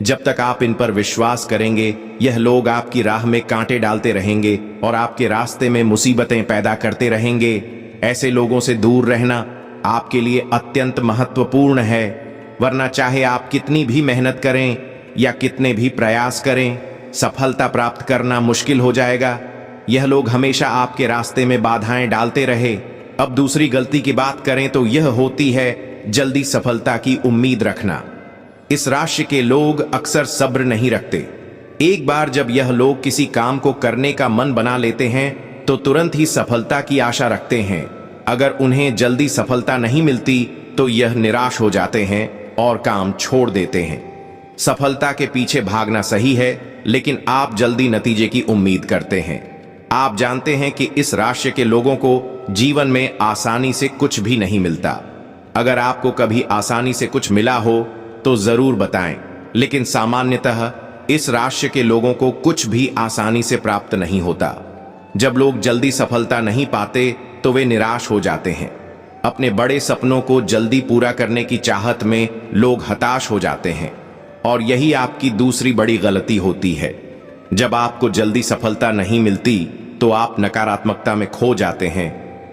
जब तक आप इन पर विश्वास करेंगे, यह लोग आपकी राह में कांटे डालते रहेंगे और आपके रास्ते में मुसीबतें पैदा करते रहेंगे। ऐसे लोगों से दूर रहना आपके लिए अत्यंत महत्वपूर्ण है, वरना चाहे आप कितनी भी मेहनत करें या कितने भी प्रयास करें, सफलता प्राप्त करना मुश्किल हो जाएगा। यह लोग हमेशा आपके रास्ते में बाधाएं डालते रहे। अब दूसरी गलती की बात करें तो यह होती है जल्दी सफलता की उम्मीद रखना। इस राशि के लोग अक्सर सब्र नहीं रखते। एक बार जब यह लोग किसी काम को करने का मन बना लेते हैं तो तुरंत ही सफलता की आशा रखते हैं। अगर उन्हें जल्दी सफलता नहीं मिलती तो यह निराश हो जाते हैं और काम छोड़ देते हैं। सफलता के पीछे भागना सही है, लेकिन आप जल्दी नतीजे की उम्मीद करते हैं। आप जानते हैं कि इस राशि के लोगों को जीवन में आसानी से कुछ भी नहीं मिलता। अगर आपको कभी आसानी से कुछ मिला हो तो जरूर बताएं, लेकिन सामान्यतः इस राशि के लोगों को कुछ भी आसानी से प्राप्त नहीं होता। जब लोग जल्दी सफलता नहीं पाते तो वे निराश हो जाते हैं। अपने बड़े सपनों को जल्दी पूरा करने की चाहत में लोग हताश हो जाते हैं, और यही आपकी दूसरी बड़ी गलती होती है। जब आपको जल्दी सफलता नहीं मिलती तो आप नकारात्मकता में खो जाते हैं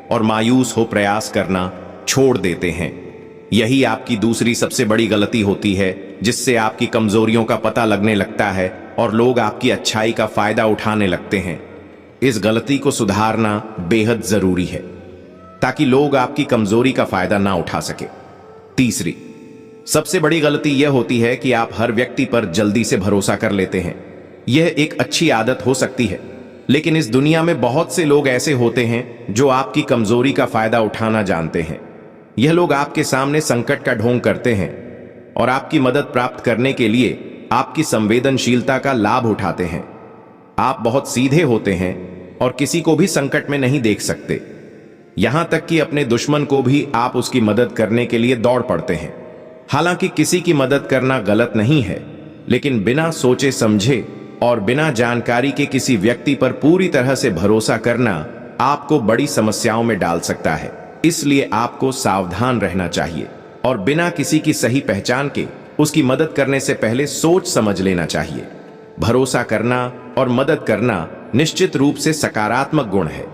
और मायूस हो प्रयास करना छोड़ देते हैं। यही आपकी दूसरी सबसे बड़ी गलती होती है, जिससे आपकी कमजोरियों का पता लगने लगता है और लोग आपकी अच्छाई का फायदा उठाने लगते हैं। इस गलती को सुधारना बेहद जरूरी है ताकि लोग आपकी कमजोरी का फायदा ना उठा सके। तीसरी सबसे बड़ी गलती यह होती है कि आप हर व्यक्ति पर जल्दी से भरोसा कर लेते हैं। यह एक अच्छी आदत हो सकती है, लेकिन इस दुनिया में बहुत से लोग ऐसे होते हैं जो आपकी कमजोरी का फायदा उठाना जानते हैं। यह लोग आपके सामने संकट का ढोंग करते हैं और आपकी मदद प्राप्त करने के लिए आपकी संवेदनशीलता का लाभ उठाते हैं। आप बहुत सीधे होते हैं और किसी को भी संकट में नहीं देख सकते। यहां तक कि अपने दुश्मन को भी आप उसकी मदद करने के लिए दौड़ पड़ते हैं। हालांकि किसी की मदद करना गलत नहीं है, लेकिन बिना सोचे समझे और बिना जानकारी के किसी व्यक्ति पर पूरी तरह से भरोसा करना आपको बड़ी समस्याओं में डाल सकता है। इसलिए आपको सावधान रहना चाहिए और बिना किसी की सही पहचान के उसकी मदद करने से पहले सोच समझ लेना चाहिए। भरोसा करना और मदद करना निश्चित रूप से सकारात्मक गुण है,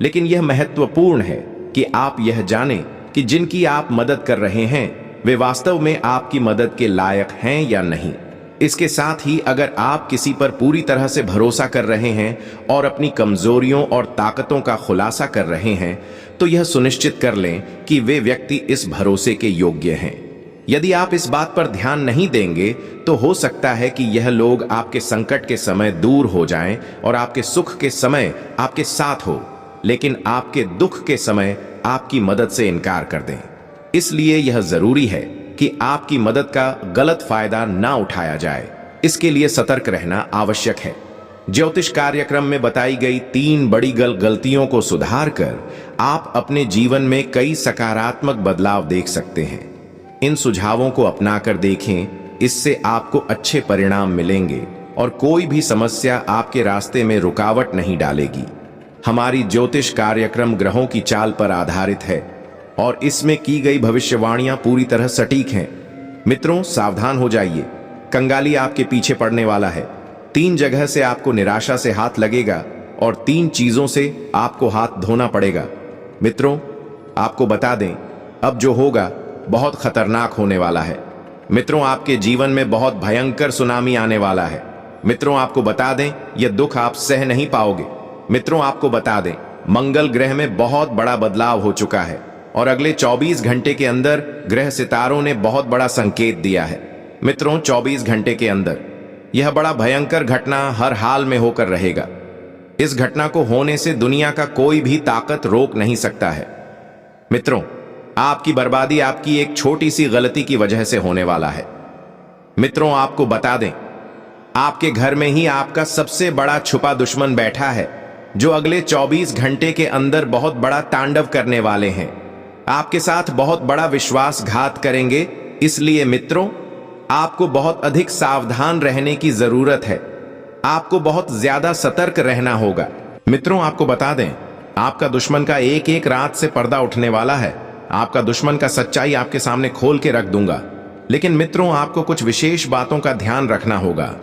लेकिन यह महत्वपूर्ण है कि आप यह जानें कि जिनकी आप मदद कर रहे हैं वे वास्तव में आपकी मदद के लायक हैं या नहीं। इसके साथ ही अगर आप किसी पर पूरी तरह से भरोसा कर रहे हैं और अपनी कमजोरियों और ताकतों का खुलासा कर रहे हैं, तो यह सुनिश्चित कर लें कि वे व्यक्ति इस भरोसे के योग्य हैं। यदि आप इस बात पर ध्यान नहीं देंगे तो हो सकता है कि यह लोग आपके संकट के समय दूर हो जाएं और आपके सुख के समय आपके साथ हो, लेकिन आपके दुख के समय आपकी मदद से इनकार कर दें। इसलिए यह जरूरी है कि आपकी मदद का गलत फायदा ना उठाया जाए। इसके लिए सतर्क रहना आवश्यक है। ज्योतिष कार्यक्रम में बताई गई 3 बड़ी गलतियों को सुधार कर आप अपने जीवन में कई सकारात्मक बदलाव देख सकते हैं। इन सुझावों को अपनाकर देखें, इससे आपको अच्छे परिणाम मिलेंगे और कोई भी समस्या आपके रास्ते में रुकावट नहीं डालेगी। हमारी ज्योतिष कार्यक्रम ग्रहों की चाल पर आधारित है और इसमें की गई भविष्यवाणियां पूरी तरह सटीक हैं। मित्रों, सावधान हो जाइए, कंगाली आपके पीछे पड़ने वाला है। 3 जगह से आपको निराशा से हाथ लगेगा और 3 चीजों से आपको हाथ धोना पड़ेगा। मित्रों, आपको बता दें, अब जो होगा बहुत खतरनाक होने वाला है। मित्रों, आपके जीवन में बहुत भयंकर सुनामी आने वाला है। मित्रों, आपको बता दें, यह दुख आप सह नहीं पाओगे। मित्रों, आपको बता दें, मंगल ग्रह में बहुत बड़ा बदलाव हो चुका है और अगले 24 घंटे के अंदर ग्रह सितारों ने बहुत बड़ा संकेत दिया है। मित्रों, 24 घंटे के अंदर यह बड़ा भयंकर घटना हर हाल में होकर रहेगा। इस घटना को होने से दुनिया का कोई भी ताकत रोक नहीं सकता है। मित्रों, आपकी बर्बादी आपकी एक छोटी सी गलती की वजह से होने वाला है। मित्रों, आपको बता दें, आपके घर में ही आपका सबसे बड़ा छुपा दुश्मन बैठा है जो अगले 24 घंटे के अंदर बहुत बड़ा तांडव करने वाले हैं। आपके साथ बहुत बड़ा विश्वासघात करेंगे। इसलिए मित्रों, आपको बहुत अधिक सावधान रहने की जरूरत है। आपको बहुत ज्यादा सतर्क रहना होगा। मित्रों, आपको बता दें, आपका दुश्मन का एक एक रात से पर्दा उठने वाला है। आपका दुश्मन का सच्चाई आपके सामने खोल के रख दूंगा। लेकिन मित्रों, आपको कुछ विशेष बातों का ध्यान रखना होगा।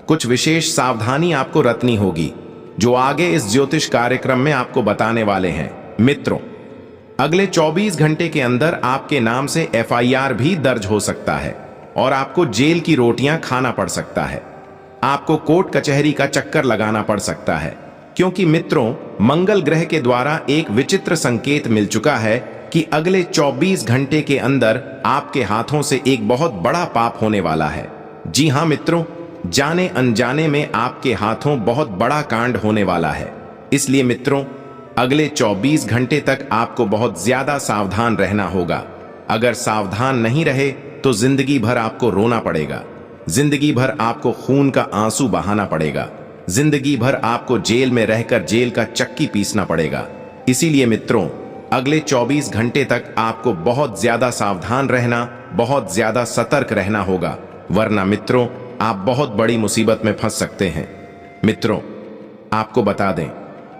कुछ विशेष सावधानी आपको रखनी होगी, जो आगे इस ज्योतिष कार्यक्रम में आपको बताने वाले हैं। मित्रों, अगले 24 घंटे के अंदर आपके नाम से FIR भी दर्ज हो सकता है और आपको जेल की रोटियां खाना पड़ सकता है। आपको कोर्ट कचहरी का चक्कर लगाना पड़ सकता है, क्योंकि मित्रों, मंगल ग्रह के द्वारा एक विचित्र संकेत मिल चुका है कि अगले 24 घंटे के अंदर आपके हाथों से एक बहुत बड़ा पाप होने वाला है। जी हां मित्रों, जाने अनजाने में आपके हाथों बहुत बड़ा कांड होने वाला है। इसलिए मित्रों, अगले 24 घंटे तक आपको बहुत ज्यादा सावधान रहना होगा। अगर सावधान नहीं रहे तो जिंदगी भर आपको रोना पड़ेगा, जिंदगी भर आपको खून का आंसू बहाना पड़ेगा, जिंदगी भर आपको जेल में रहकर जेल का चक्की पीसना पड़ेगा। इसीलिए मित्रों, अगले 24 घंटे तक आपको बहुत ज्यादा सावधान रहना, बहुत ज्यादा सतर्क रहना होगा, वरना मित्रों आप बहुत बड़ी मुसीबत में फंस सकते हैं। मित्रों, आपको बता दें,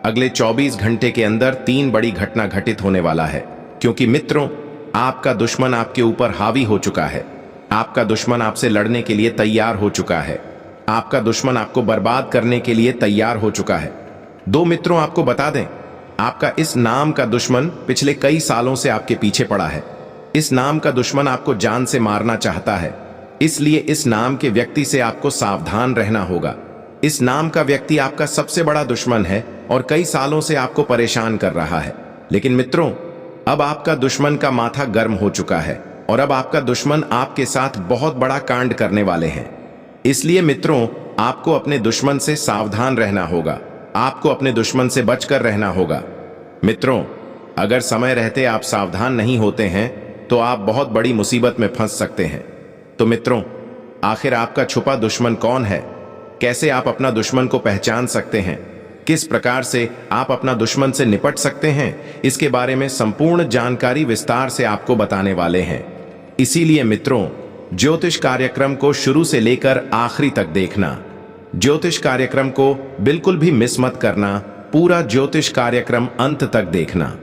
अगले 24 घंटे के अंदर 3 बड़ी घटना घटित होने वाला है, क्योंकि मित्रों, आपका दुश्मन आपके ऊपर हावी हो चुका है। आपका दुश्मन आपसे लड़ने के लिए तैयार हो चुका है। आपका दुश्मन आपको बर्बाद करने के लिए तैयार हो चुका है। दो मित्रों, आपको बता दें, आपका इस नाम का दुश्मन पिछले कई सालों से आपके पीछे पड़ा है। इस नाम का दुश्मन आपको जान से मारना चाहता है। इसलिए इस नाम के व्यक्ति से आपको सावधान रहना होगा। इस नाम का व्यक्ति आपका सबसे बड़ा दुश्मन है और कई सालों से आपको परेशान कर रहा है। लेकिन मित्रों, अब आपका दुश्मन का माथा गर्म हो चुका है और अब आपका दुश्मन आपके साथ बहुत बड़ा कांड करने वाले हैं। इसलिए मित्रों, आपको अपने दुश्मन से सावधान रहना होगा। आपको अपने दुश्मन से बचकर रहना होगा। मित्रों, अगर समय रहते आप सावधान नहीं होते हैं तो आप बहुत बड़ी मुसीबत में फंस सकते हैं। तो मित्रों, आखिर आपका छुपा दुश्मन कौन है? कैसे आप अपना दुश्मन को पहचान सकते हैं? किस प्रकार से आप अपना दुश्मन से निपट सकते हैं? इसके बारे में संपूर्ण जानकारी विस्तार से आपको बताने वाले हैं। इसीलिए मित्रों, ज्योतिष कार्यक्रम को शुरू से लेकर आखिरी तक देखना। ज्योतिष कार्यक्रम को बिल्कुल भी मिस मत करना। पूरा ज्योतिष कार्यक्रम अंत तक देखना।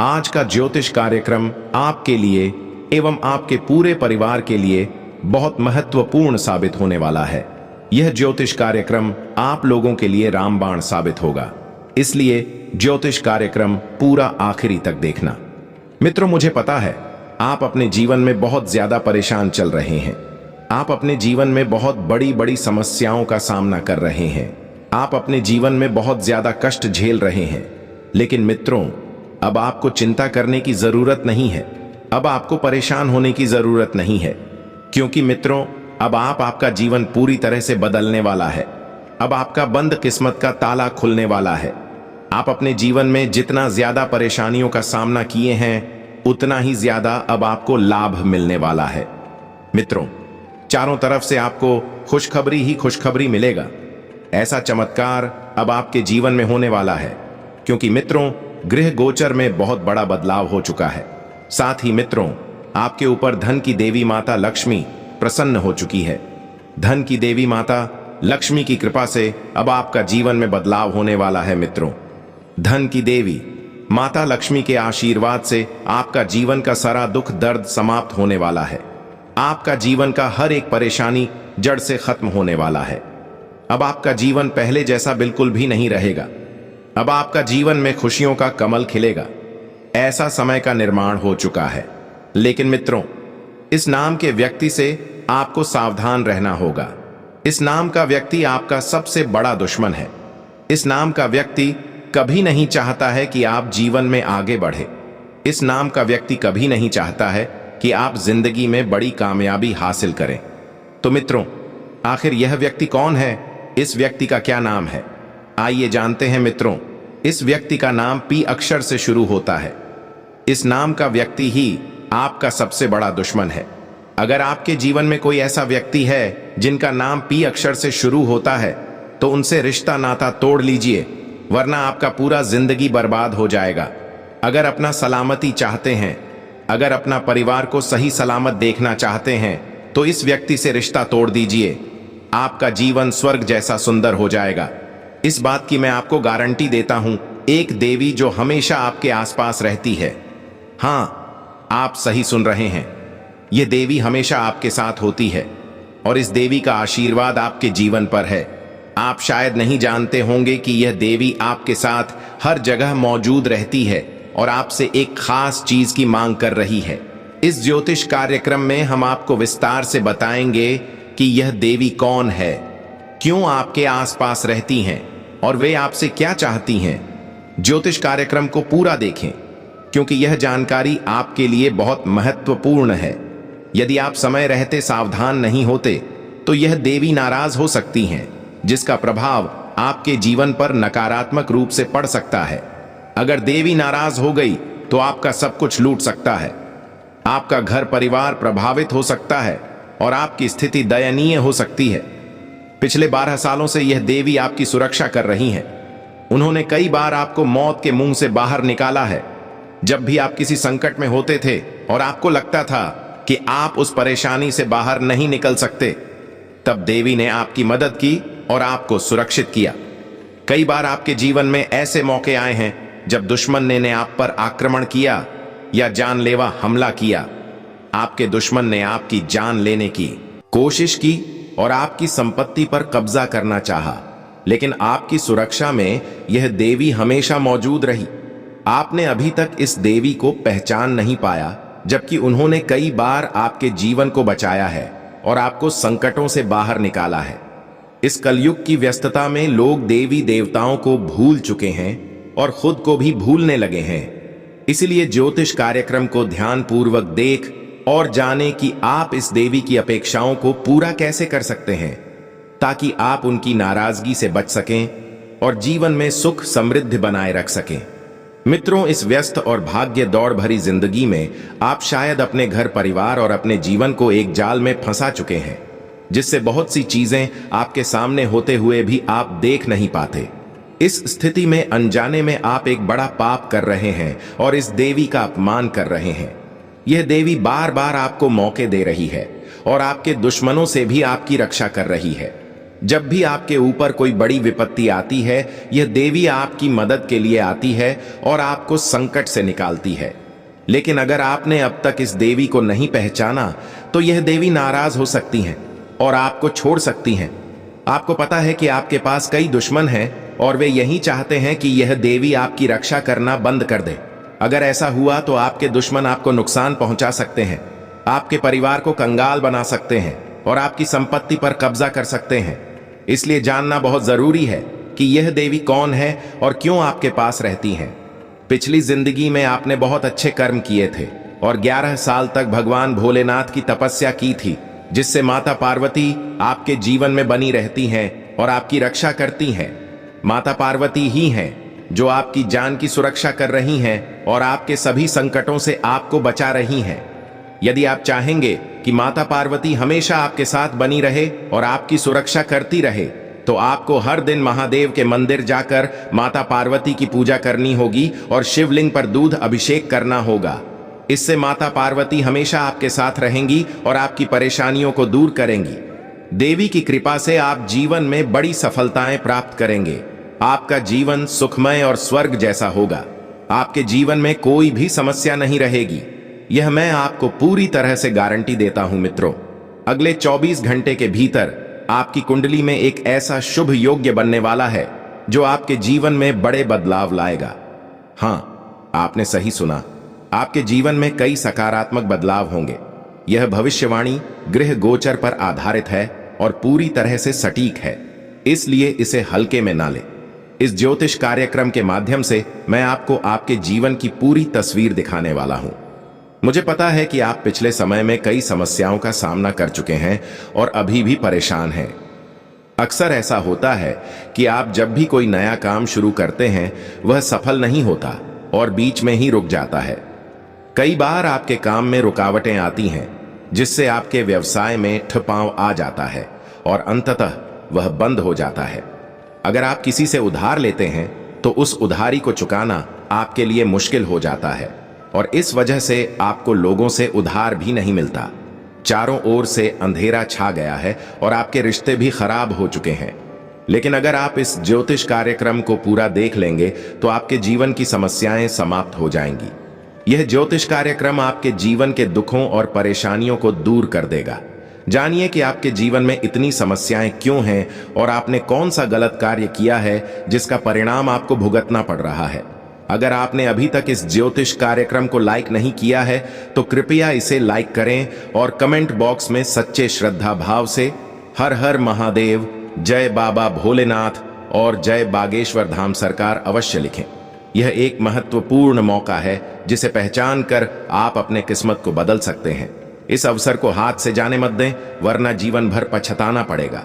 आज का ज्योतिष कार्यक्रम आपके लिए एवं आपके पूरे परिवार के लिए बहुत महत्वपूर्ण साबित होने वाला है। यह ज्योतिष कार्यक्रम आप लोगों के लिए रामबाण साबित होगा। इसलिए ज्योतिष कार्यक्रम पूरा आखिरी तक देखना। मित्रों, मुझे पता है आप अपने जीवन में बहुत ज्यादा परेशान चल रहे हैं। आप अपने जीवन में बहुत बड़ी बड़ी समस्याओं का सामना कर रहे हैं। आप अपने जीवन में बहुत ज्यादा कष्ट झेल रहे हैं। लेकिन मित्रों, अब आपको चिंता करने की जरूरत नहीं है। अब आपको परेशान होने की जरूरत नहीं है, क्योंकि मित्रों, अब आपका जीवन पूरी तरह से बदलने वाला है। अब आपका बंद किस्मत का ताला खुलने वाला है। आप अपने जीवन में जितना ज्यादा परेशानियों का सामना किए हैं, उतना ही ज्यादा अब आपको लाभ मिलने वाला है। मित्रों, चारों तरफ से आपको खुशखबरी ही खुशखबरी मिलेगा। ऐसा चमत्कार अब आपके जीवन में होने वाला है, क्योंकि मित्रों, गृह गोचर में बहुत बड़ा बदलाव हो चुका है। साथ ही मित्रों, आपके ऊपर धन की देवी माता लक्ष्मी प्रसन्न हो चुकी है। धन की देवी माता लक्ष्मी की कृपा से अब आपका जीवन में बदलाव होने वाला है। मित्रों, धन की देवी माता लक्ष्मी के आशीर्वाद से आपका जीवन का सारा दुख दर्द समाप्त होने वाला है। आपका जीवन का हर एक परेशानी जड़ से खत्म होने वाला है। अब आपका जीवन पहले जैसा बिल्कुल भी नहीं रहेगा। अब आपका जीवन में खुशियों का कमल खिलेगा। ऐसा समय का निर्माण हो चुका है। लेकिन मित्रों, इस नाम के व्यक्ति से आपको सावधान रहना होगा। इस नाम का व्यक्ति आपका सबसे बड़ा दुश्मन है। इस नाम का व्यक्ति कभी नहीं चाहता है कि आप जीवन में आगे बढ़े। इस नाम का व्यक्ति कभी नहीं चाहता है कि आप जिंदगी में बड़ी कामयाबी हासिल करें। तो मित्रों, आखिर यह व्यक्ति कौन है? इस व्यक्ति का क्या नाम है? आइए जानते हैं। मित्रों, इस व्यक्ति का नाम P अक्षर से शुरू होता है। इस नाम का व्यक्ति ही आपका सबसे बड़ा दुश्मन है। अगर आपके जीवन में कोई ऐसा व्यक्ति है जिनका नाम P अक्षर से शुरू होता है, तो उनसे रिश्ता नाता तोड़ लीजिए, वरना आपका पूरा जिंदगी बर्बाद हो जाएगा। अगर अपना सलामती चाहते हैं, अगर अपना परिवार को सही सलामत देखना चाहते हैं, तो इस व्यक्ति से रिश्ता तोड़ दीजिए। आपका जीवन स्वर्ग जैसा सुंदर हो जाएगा। इस बात की मैं आपको गारंटी देता हूं। एक देवी जो हमेशा आपके आसपास रहती है। हां, आप सही सुन रहे हैं। यह देवी हमेशा आपके साथ होती है और इस देवी का आशीर्वाद आपके जीवन पर है। आप शायद नहीं जानते होंगे कि यह देवी आपके साथ हर जगह मौजूद रहती है और आपसे एक खास चीज की मांग कर रही है। इस ज्योतिष कार्यक्रम में हम आपको विस्तार से बताएंगे कि यह देवी कौन है, क्यों आपके आसपास रहती हैं और वे आपसे क्या चाहती हैं। ज्योतिष कार्यक्रम को पूरा देखें क्योंकि यह जानकारी आपके लिए बहुत महत्वपूर्ण है। यदि आप समय रहते सावधान नहीं होते तो यह देवी नाराज हो सकती हैं, जिसका प्रभाव आपके जीवन पर नकारात्मक रूप से पड़ सकता है। अगर देवी नाराज हो गई तो आपका सब कुछ लूट सकता है, आपका घर परिवार प्रभावित हो सकता है और आपकी स्थिति दयनीय हो सकती है। पिछले 12 सालों से यह देवी आपकी सुरक्षा कर रही हैं। उन्होंने कई बार आपको मौत के मुंह से बाहर निकाला है। जब भी आप किसी संकट में होते थे और आपको लगता था कि आप उस परेशानी से बाहर नहीं निकल सकते, तब देवी ने आपकी मदद की और आपको सुरक्षित किया। कई बार आपके जीवन में ऐसे मौके आए हैं जब दुश्मन ने आप पर आक्रमण किया या जानलेवा हमला किया। आपके दुश्मन ने आपकी जान लेने की कोशिश की और आपकी संपत्ति पर कब्जा करना चाहा, लेकिन आपकी सुरक्षा में यह देवी हमेशा मौजूद रही। आपने अभी तक इस देवी को पहचान नहीं पाया, जबकि उन्होंने कई बार आपके जीवन को बचाया है और आपको संकटों से बाहर निकाला है। इस कलयुग की व्यस्तता में लोग देवी देवताओं को भूल चुके हैं और खुद को भी भूलने लगे हैं। इसलिए ज्योतिष कार्यक्रम को ध्यानपूर्वक देख और जाने कि आप इस देवी की अपेक्षाओं को पूरा कैसे कर सकते हैं, ताकि आप उनकी नाराजगी से बच सकें और जीवन में सुख समृद्धि बनाए रख सकें। मित्रों, इस व्यस्त और भाग्य दौड़ भरी जिंदगी में आप शायद अपने घर परिवार और अपने जीवन को एक जाल में फंसा चुके हैं, जिससे बहुत सी चीजें आपके सामने होते हुए भी आप देख नहीं पाते। इस स्थिति में अनजाने में आप एक बड़ा पाप कर रहे हैं और इस देवी का अपमान कर रहे हैं। यह देवी बार बार आपको मौके दे रही है और आपके दुश्मनों से भी आपकी रक्षा कर रही है। जब भी आपके ऊपर कोई बड़ी विपत्ति आती है, यह देवी आपकी मदद के लिए आती है और आपको संकट से निकालती है। लेकिन अगर आपने अब तक इस देवी को नहीं पहचाना तो यह देवी नाराज हो सकती हैं और आपको छोड़ सकती हैं। आपको पता है कि आपके पास कई दुश्मन हैं और वे यही चाहते हैं कि यह देवी आपकी रक्षा करना बंद कर दे। अगर ऐसा हुआ तो आपके दुश्मन आपको नुकसान पहुंचा सकते हैं, आपके परिवार को कंगाल बना सकते हैं और आपकी संपत्ति पर कब्जा कर सकते हैं। इसलिए जानना बहुत जरूरी है कि यह देवी कौन है और क्यों आपके पास रहती हैं। पिछली जिंदगी में आपने बहुत अच्छे कर्म किए थे और 11 साल तक भगवान भोलेनाथ की तपस्या की थी, जिससे माता पार्वती आपके जीवन में बनी रहती हैं और आपकी रक्षा करती हैं। माता पार्वती ही हैं जो आपकी जान की सुरक्षा कर रही हैं और आपके सभी संकटों से आपको बचा रही हैं। यदि आप चाहेंगे कि माता पार्वती हमेशा आपके साथ बनी रहे और आपकी सुरक्षा करती रहे, तो आपको हर दिन महादेव के मंदिर जाकर माता पार्वती की पूजा करनी होगी और शिवलिंग पर दूध अभिषेक करना होगा। इससे माता पार्वती हमेशा आपके साथ रहेंगी और आपकी परेशानियों को दूर करेंगी। देवी की कृपा से आप जीवन में बड़ी सफलताएं प्राप्त करेंगे। आपका जीवन सुखमय और स्वर्ग जैसा होगा। आपके जीवन में कोई भी समस्या नहीं रहेगी। यह मैं आपको पूरी तरह से गारंटी देता हूं। मित्रों, अगले 24 घंटे के भीतर आपकी कुंडली में एक ऐसा शुभ योग्य बनने वाला है जो आपके जीवन में बड़े बदलाव लाएगा। हां, आपने सही सुना, आपके जीवन में कई सकारात्मक बदलाव होंगे। यह भविष्यवाणी गृह गोचर पर आधारित है और पूरी तरह से सटीक है, इसलिए इसे हल्के में ना लें। इस ज्योतिष कार्यक्रम के माध्यम से मैं आपको आपके जीवन की पूरी तस्वीर दिखाने वाला हूं। मुझे पता है कि आप पिछले समय में कई समस्याओं का सामना कर चुके हैं और अभी भी परेशान हैं। अक्सर ऐसा होता है कि आप जब भी कोई नया काम शुरू करते हैं, वह सफल नहीं होता और बीच में ही रुक जाता है। कई बार आपके काम में रुकावटें आती हैं, जिससे आपके व्यवसाय में ठपांव आ जाता है और अंततः वह बंद हो जाता है। अगर आप किसी से उधार लेते हैं तो उस उधारी को चुकाना आपके लिए मुश्किल हो जाता है और इस वजह से आपको लोगों से उधार भी नहीं मिलता। चारों ओर से अंधेरा छा गया है और आपके रिश्ते भी खराब हो चुके हैं। लेकिन अगर आप इस ज्योतिष कार्यक्रम को पूरा देख लेंगे तो आपके जीवन की समस्याएं समाप्त हो जाएंगी। यह ज्योतिष कार्यक्रम आपके जीवन के दुखों और परेशानियों को दूर कर देगा। जानिए कि आपके जीवन में इतनी समस्याएं क्यों हैं और आपने कौन सा गलत कार्य किया है जिसका परिणाम आपको भुगतना पड़ रहा है। अगर आपने अभी तक इस ज्योतिष कार्यक्रम को लाइक नहीं किया है तो कृपया इसे लाइक करें और कमेंट बॉक्स में सच्चे श्रद्धा भाव से हर हर महादेव, जय बाबा भोलेनाथ और जय बागेश्वर धाम सरकार अवश्य लिखें। यह एक महत्वपूर्ण मौका है जिसे पहचान कर आप अपने किस्मत को बदल सकते हैं। इस अवसर को हाथ से जाने मत दें, वरना जीवन भर पछताना पड़ेगा।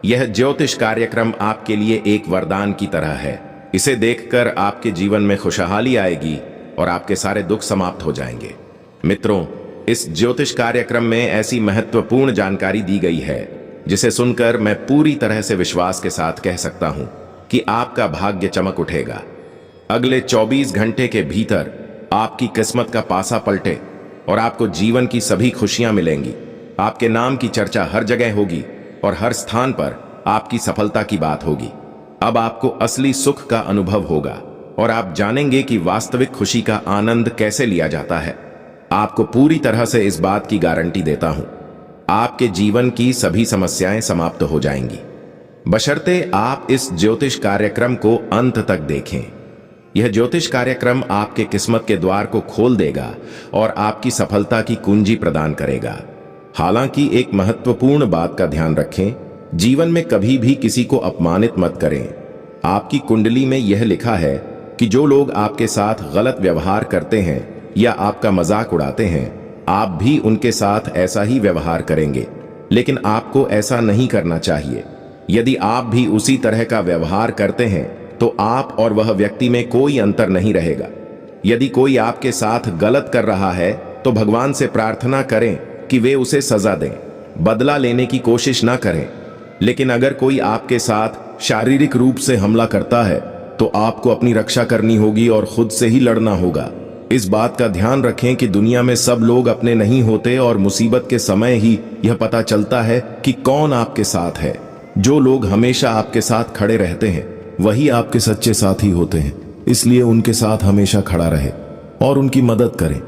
यह ज्योतिष कार्यक्रम आपके लिए एक वरदान की तरह है। इसे देखकर आपके जीवन में खुशहाली आएगी और आपके सारे दुख समाप्त हो जाएंगे। मित्रों, इस ज्योतिष कार्यक्रम में ऐसी महत्वपूर्ण जानकारी दी गई है जिसे सुनकर मैं पूरी तरह से विश्वास के साथ कह सकता हूं कि आपका भाग्य चमक उठेगा। अगले 24 घंटे के भीतर आपकी किस्मत का पासा पलटे और आपको जीवन की सभी खुशियां मिलेंगी। आपके नाम की चर्चा हर जगह होगी और हर स्थान पर आपकी सफलता की बात होगी। अब आपको असली सुख का अनुभव होगा और आप जानेंगे कि वास्तविक खुशी का आनंद कैसे लिया जाता है। आपको पूरी तरह से इस बात की गारंटी देता हूं, आपके जीवन की सभी समस्याएं समाप्त हो जाएंगी, बशर्ते आप इस ज्योतिष कार्यक्रम को अंत तक देखें। यह ज्योतिष कार्यक्रम आपके किस्मत के द्वार को खोल देगा और आपकी सफलता की कुंजी प्रदान करेगा। हालांकि एक महत्वपूर्ण बात का ध्यान रखें, जीवन में कभी भी किसी को अपमानित मत करें। आपकी कुंडली में यह लिखा है कि जो लोग आपके साथ गलत व्यवहार करते हैं या आपका मजाक उड़ाते हैं, आप भी उनके साथ ऐसा ही व्यवहार करेंगे। लेकिन आपको ऐसा नहीं करना चाहिए। यदि आप भी उसी तरह का व्यवहार करते हैं तो आप और वह व्यक्ति में कोई अंतर नहीं रहेगा। यदि कोई आपके साथ गलत कर रहा है तो भगवान से प्रार्थना करें कि वे उसे सजा दें, बदला लेने की कोशिश ना करें। लेकिन अगर कोई आपके साथ शारीरिक रूप से हमला करता है तो आपको अपनी रक्षा करनी होगी और खुद से ही लड़ना होगा। इस बात का ध्यान रखें कि दुनिया में सब लोग अपने नहीं होते और मुसीबत के समय ही यह पता चलता है कि कौन आपके साथ है। जो लोग हमेशा आपके साथ खड़े रहते हैं वही आपके सच्चे साथी होते हैं। इसलिए उनके साथ हमेशा खड़ा रहे और उनकी मदद करें।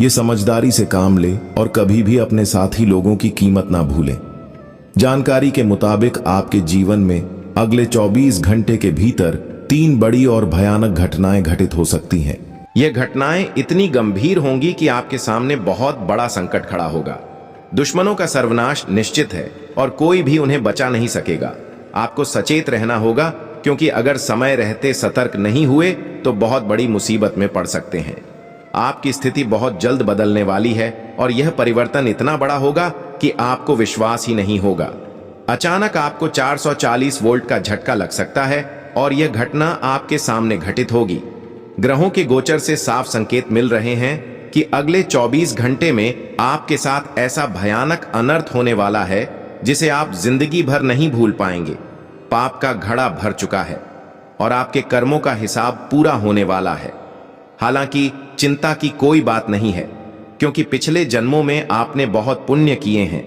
ये समझदारी से काम ले और कभी भी अपने साथी लोगों की कीमत ना भूलें। जानकारी के मुताबिक आपके जीवन में अगले 24 घंटे के भीतर 3 बड़ी और भयानक घटनाएं घटित हो सकती हैं। ये घटनाएं इतनी गंभीर होंगी कि आपके सामने बहुत बड़ा संकट खड़ा होगा। दुश्मनों का सर्वनाश निश्चित है और कोई भी उन्हें बचा नहीं सकेगा। आपको सचेत रहना होगा, क्योंकि अगर समय रहते सतर्क नहीं हुए तो बहुत बड़ी मुसीबत में पड़ सकते हैं। आपकी स्थिति बहुत जल्द बदलने वाली है और यह परिवर्तन इतना बड़ा होगा कि आपको विश्वास ही नहीं होगा। अचानक आपको 440 वोल्ट का झटका लग सकता है और यह घटना आपके सामने घटित होगी। ग्रहों के गोचर से साफ संकेत मिल रहे हैं कि अगले 24 घंटे में आपके साथ ऐसा भयानक अनर्थ होने वाला है जिसे आप जिंदगी भर नहीं भूल पाएंगे। पाप का घड़ा भर चुका है और आपके कर्मों का हिसाब पूरा होने वाला है। हालांकि चिंता की कोई बात नहीं है, क्योंकि पिछले जन्मों में आपने बहुत पुण्य किए हैं।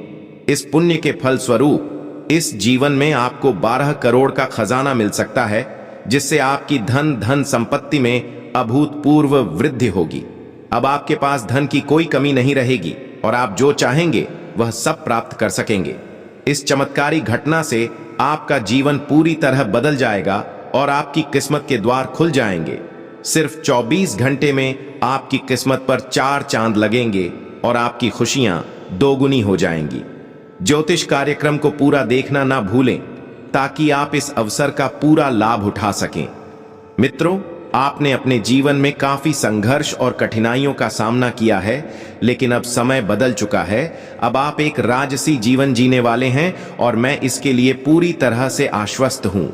इस पुण्य के फल स्वरूप इस जीवन में आपको 12 करोड़ का खजाना मिल सकता है, जिससे आपकी धन संपत्ति में अभूतपूर्व वृद्धि होगी। अब आपके पास धन की कोई कमी नहीं रहेगी और आप जो चाहेंगे वह सब प्राप्त कर सकेंगे। इस चमत्कारी घटना से आपका जीवन पूरी तरह बदल जाएगा और आपकी किस्मत के द्वार खुल जाएंगे। सिर्फ 24 घंटे में आपकी किस्मत पर 4 चांद लगेंगे और आपकी खुशियां दोगुनी हो जाएंगी। ज्योतिष कार्यक्रम को पूरा देखना ना भूलें, ताकि आप इस अवसर का पूरा लाभ उठा सकें। मित्रों, आपने अपने जीवन में काफी संघर्ष और कठिनाइयों का सामना किया है, लेकिन अब समय बदल चुका है। अब आप एक राजसी जीवन जीने वाले हैं और मैं इसके लिए पूरी तरह से आश्वस्त हूं।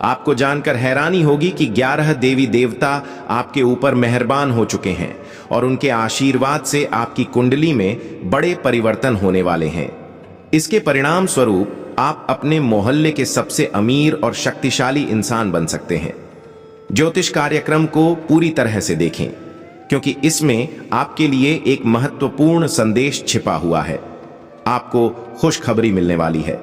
आपको जानकर हैरानी होगी कि 11 देवी देवता आपके ऊपर मेहरबान हो चुके हैं और उनके आशीर्वाद से आपकी कुंडली में बड़े परिवर्तन होने वाले हैं। इसके परिणाम स्वरूप आप अपने मोहल्ले के सबसे अमीर और शक्तिशाली इंसान बन सकते हैं। ज्योतिष कार्यक्रम को पूरी तरह से देखें, क्योंकि इसमें आपके लिए एक महत्वपूर्ण संदेश छिपा हुआ है। आपको खुशखबरी मिलने वाली है।